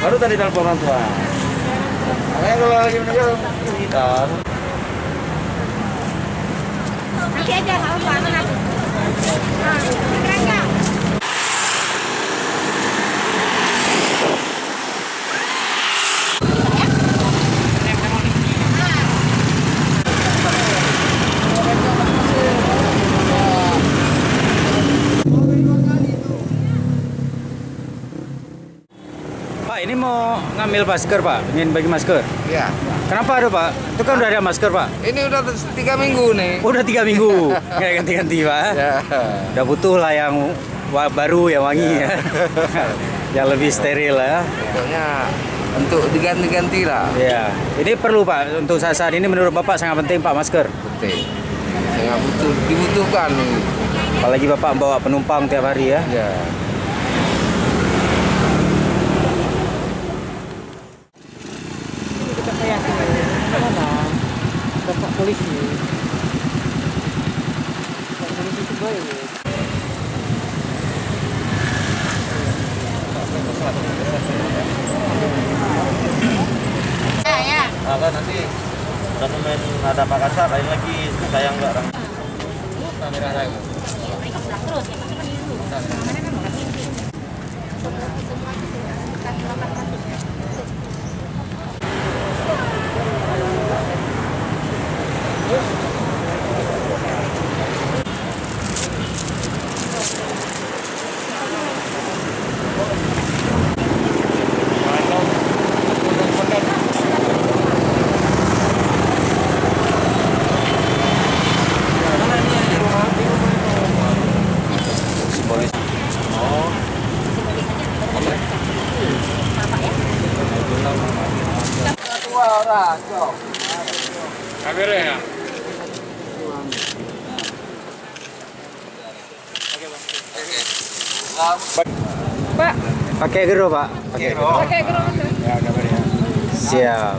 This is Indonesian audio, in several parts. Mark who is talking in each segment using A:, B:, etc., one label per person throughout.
A: Baru tadi telepon orang tua. Makanya kalau lagi meninggal kita.
B: Nanti aja nggak apa-apa. Nah, keren nggak?
C: Pak, ini mau ngambil masker, Pak. Ingin bagi masker.
D: Ya,
C: Kenapa ada, Pak? Itu kan udah ada masker, Pak.
D: ini udah 3 minggu nih.
C: Udah 3 minggu. Nggak ganti-ganti, Pak.
D: Ya.
C: Udah butuh lah yang baru, yang wangi ya. Yang lebih steril ya.
D: Pokoknya untuk diganti-ganti lah.
C: Ya, ini perlu, Pak. Untuk saat ini menurut Bapak sangat penting, Pak, masker.
D: Penting. Sangat dibutuhkan.
C: Apalagi Bapak bawa penumpang tiap hari ya.
D: Ya.
E: Bapak polisi. Bapak polisi itu baik.
B: Ya.
A: Apa nanti udah pemain ada Makassar, lain lagi sayang nggak orang. Kamera saya.
B: Terus ya, pasti meniru. Namanya kan bukan mimpi.
A: Kamera ya.
B: Pak,
C: Pakai gero, Pak. Pakai gero.
B: pakai gerong.
C: Ya, kabarnya. Siap.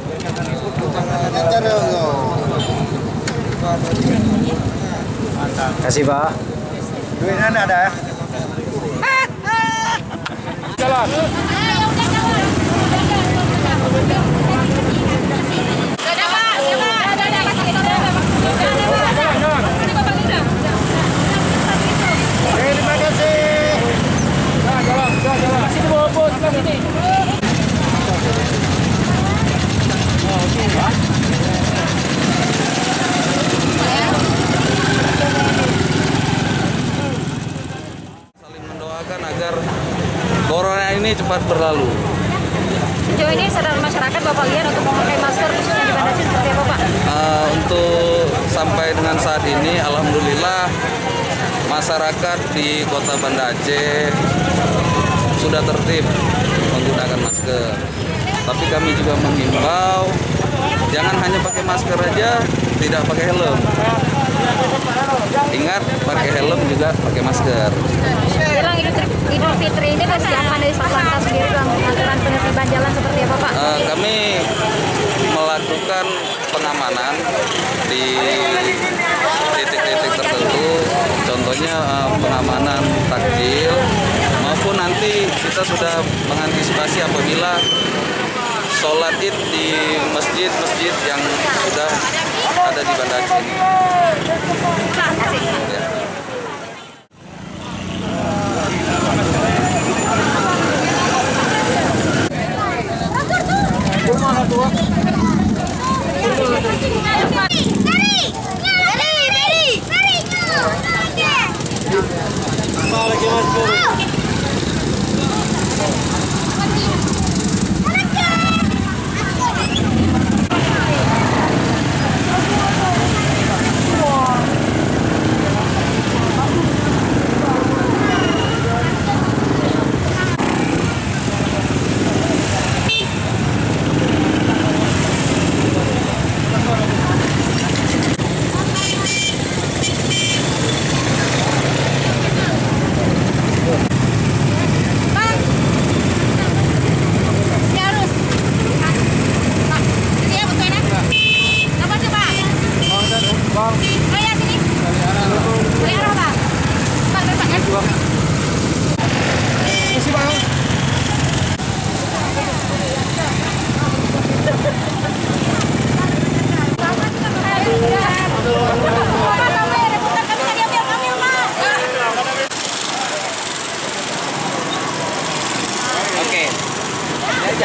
C: Kasih, Pak.
A: Duitnya ada ya. Jalan. Terima kasih. Jalan. Masih di bawah bot ini.
D: Saling mendoakan agar corona ini cepat berlalu.
B: Sejauh ini kesadaran masyarakat Bapak lihat untuk memakai masker khususnya di Banda Aceh seperti apa, Pak?
D: Untuk sampai dengan saat ini, alhamdulillah masyarakat di Kota Banda Aceh sudah tertib menggunakan masker. Tapi kami juga menghimbau jangan hanya pakai masker aja, tidak pakai helm. Ingat, pakai helm juga pakai masker.
B: Jelang Idul Fitri ini persiapan dari Satlantas sendiri dalam aturan penertiban jalan seperti apa, Pak?
D: Kami melakukan pengamanan di titik-titik tertentu, contohnya pengamanan takjil, maupun nanti kita sudah mengantisipasi apabila sholat id di masjid-masjid yang sudah ada di Banda Aceh ini. Ya.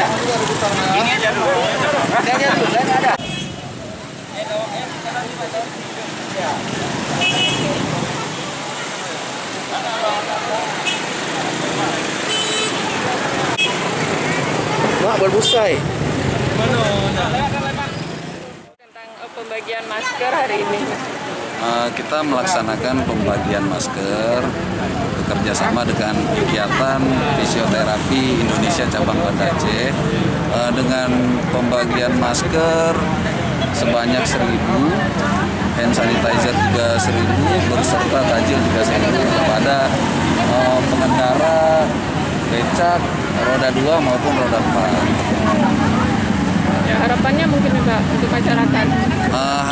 A: Ini aja dulu.
F: Mak berbusai.
G: Tentang pembagian masker hari ini.
D: Kita melaksanakan pembagian masker bekerja sama dengan kegiatan fisioterapi Indonesia cabang Banda Aceh dengan pembagian masker sebanyak 1.000, hand sanitizer juga 1.000, berserta takjil juga 1.000 kepada pengendara becak roda 2 maupun roda 4.
G: Harapannya mungkin Pak untuk masyarakat.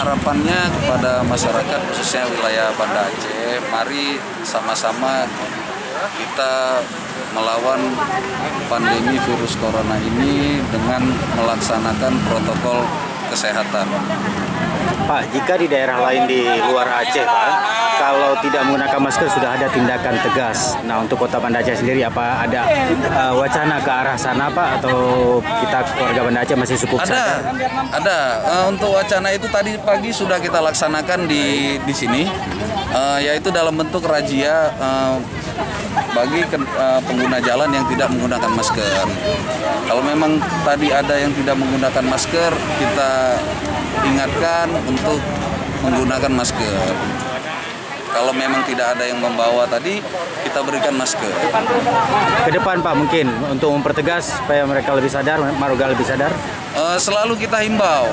D: Harapannya kepada masyarakat khususnya wilayah Banda Aceh, mari sama-sama kita melawan pandemi virus corona ini dengan melaksanakan protokol kesehatan.
C: Pak, jika di daerah lain di luar Aceh, Pak, kalau tidak menggunakan masker sudah ada tindakan tegas. Nah, untuk Kota Banda Aceh sendiri apa ada wacana ke arah sana, Pak, atau kita warga Banda Aceh masih cukup sadar?
D: Ada. Untuk wacana itu tadi pagi sudah kita laksanakan di sini, yaitu dalam bentuk razia bagi pengguna jalan yang tidak menggunakan masker. Kalau memang tadi ada yang tidak menggunakan masker, kita ingatkan untuk menggunakan masker. Kalau memang tidak ada yang membawa tadi, kita berikan masker.
C: Ke depan, Pak, mungkin untuk mempertegas supaya mereka lebih sadar, warga lebih sadar.
D: Selalu kita himbau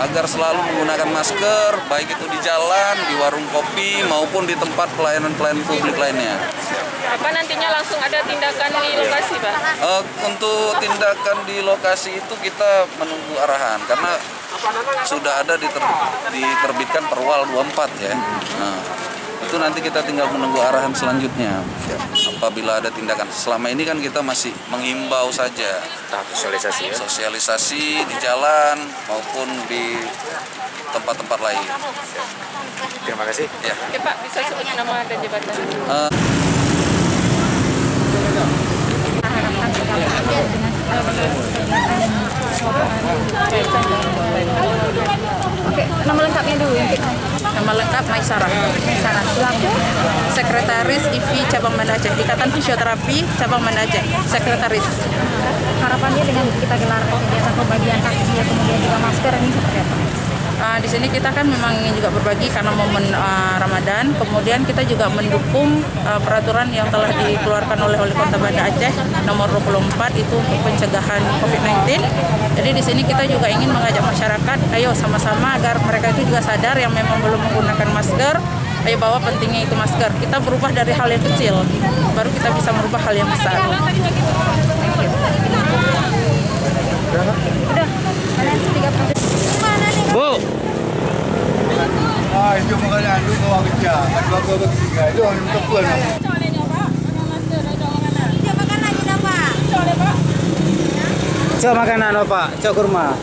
D: agar selalu menggunakan masker, baik itu di jalan, di warung kopi, maupun di tempat pelayanan-pelayanan publik lainnya.
G: Apa nantinya langsung ada tindakan di lokasi, Pak?
D: Untuk tindakan di lokasi itu kita menunggu arahan, karena sudah ada diterbitkan Perwal 24 ya. Nah, itu nanti kita tinggal menunggu arahan selanjutnya. Apabila ada tindakan, selama ini kan kita masih menghimbau saja.
C: Sosialisasi ya?
D: Sosialisasi di jalan maupun di tempat-tempat lain.
C: Terima kasih.
D: Ya.
G: Oke Pak, bisa sebut nama dan jabatan?
B: Oke, nama lengkapnya dulu yang kita.
H: Nama lengkap Maisarah.
B: Selaku
H: Sekretaris IFI Cabang Banda Aceh, Ikatan Fisioterapi Cabang Banda Aceh, Sekretaris.
B: harapannya dengan kita gelar kegiatan pembagian takjil kemudian juga masker ini seperti apa?
H: Di sini kita kan memang ingin juga berbagi karena momen Ramadan. Kemudian kita juga mendukung peraturan yang telah dikeluarkan oleh Kota Banda Aceh nomor 24 itu untuk pencegahan COVID-19. Jadi di sini kita juga ingin mengajak masyarakat, ayo sama-sama agar mereka itu juga sadar yang memang belum menggunakan masker. Ayo bahwa pentingnya itu masker. Kita berubah dari hal yang kecil, baru kita bisa merubah hal yang besar.
B: Udah, kalian 3
C: Bu,
F: Itu makanan lu bawa kerja. Kan bawa bertiga. Itu untuk puan.
C: cok makanan apa? Cok kurma.